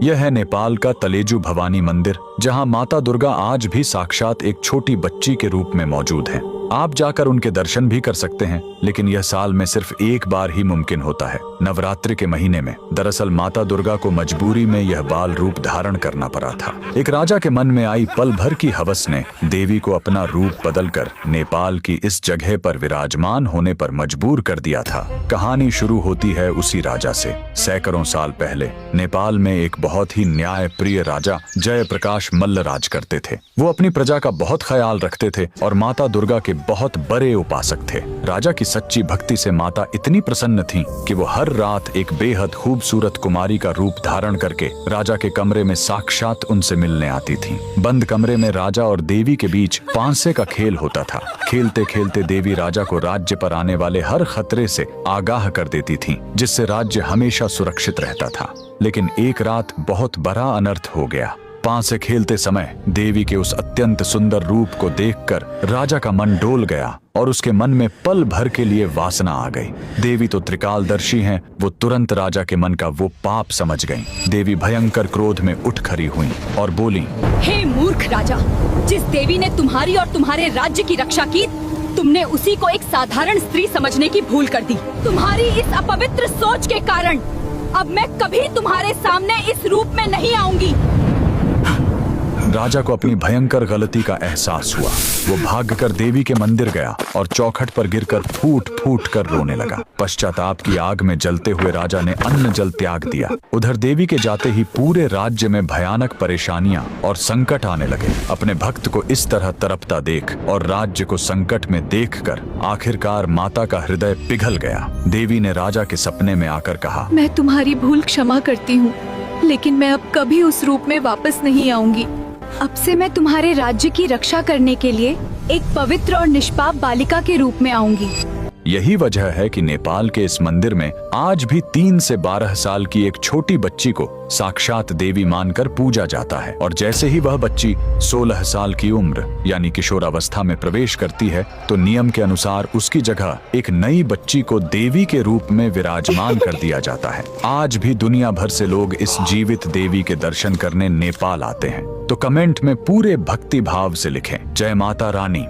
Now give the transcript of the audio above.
यह है नेपाल का तलेजू भवानी मंदिर, जहां माता दुर्गा आज भी साक्षात एक छोटी बच्ची के रूप में मौजूद हैं। आप जाकर उनके दर्शन भी कर सकते हैं, लेकिन यह साल में सिर्फ एक बार ही मुमकिन होता है, नवरात्रि के महीने में। दरअसल माता दुर्गा को मजबूरी में यह बाल रूप धारण करना पड़ा था। एक राजा के मन में आई पल भर की हवस ने देवी को अपना रूप बदलकर नेपाल की इस जगह पर विराजमान होने पर मजबूर कर दिया था। कहानी शुरू होती है उसी राजा से। सैकड़ों साल पहले नेपाल में एक बहुत ही न्याय प्रिय राजा जयप्रकाश मल्ल राज करते थे। वो अपनी प्रजा का बहुत ख्याल रखते थे और माता दुर्गा के बहुत बड़े उपासक थे। राजा की सच्ची भक्ति से माता इतनी प्रसन्न थीं कि वो हर रात एक बेहद खूबसूरत कुमारी का रूप धारण करके राजा के कमरे में साक्षात उनसे मिलने आती थीं। बंद कमरे में राजा और देवी के बीच पांसे का खेल होता था। खेलते खेलते देवी राजा को राज्य पर आने वाले हर खतरे से आगाह कर देती थीं, जिससे राज्य हमेशा सुरक्षित रहता था। लेकिन एक रात बहुत बड़ा अनर्थ हो गया। पांसे खेलते समय देवी के उस अत्यंत सुंदर रूप को देखकर राजा का मन डोल गया और उसके मन में पल भर के लिए वासना आ गई। देवी तो त्रिकालदर्शी हैं, वो तुरंत राजा के मन का वो पाप समझ गईं। देवी भयंकर क्रोध में उठ खड़ी हुईं और बोली, हे मूर्ख राजा, जिस देवी ने तुम्हारी और तुम्हारे राज्य की रक्षा की, तुमने उसी को एक साधारण स्त्री समझने की भूल कर दी। तुम्हारी इस अपवित्र सोच के कारण अब मैं कभी तुम्हारे सामने इस रूप में नहीं आऊंगी। राजा को अपनी भयंकर गलती का एहसास हुआ। वो भागकर देवी के मंदिर गया और चौखट पर गिरकर फूट फूट कर रोने लगा। पश्चाताप की आग में जलते हुए राजा ने अन्न जल त्याग दिया। उधर देवी के जाते ही पूरे राज्य में भयानक परेशानियां और संकट आने लगे। अपने भक्त को इस तरह तड़पता देख और राज्य को संकट में देखकर आखिरकार माता का हृदय पिघल गया। देवी ने राजा के सपने में आकर कहा, मैं तुम्हारी भूल क्षमा करती हूँ, लेकिन मैं अब कभी उस रूप में वापस नहीं आऊंगी। अब से मैं तुम्हारे राज्य की रक्षा करने के लिए एक पवित्र और निष्पाप बालिका के रूप में आऊंगी। यही वजह है कि नेपाल के इस मंदिर में आज भी 3 से 12 साल की एक छोटी बच्ची को साक्षात देवी मानकर पूजा जाता है। और जैसे ही वह बच्ची 16 साल की उम्र यानी किशोरावस्था में प्रवेश करती है, तो नियम के अनुसार उसकी जगह एक नई बच्ची को देवी के रूप में विराजमान कर दिया जाता है। आज भी दुनिया भर से लोग इस जीवित देवी के दर्शन करने नेपाल आते हैं। तो कमेंट में पूरे भक्ति भाव से लिखें, जय माता रानी।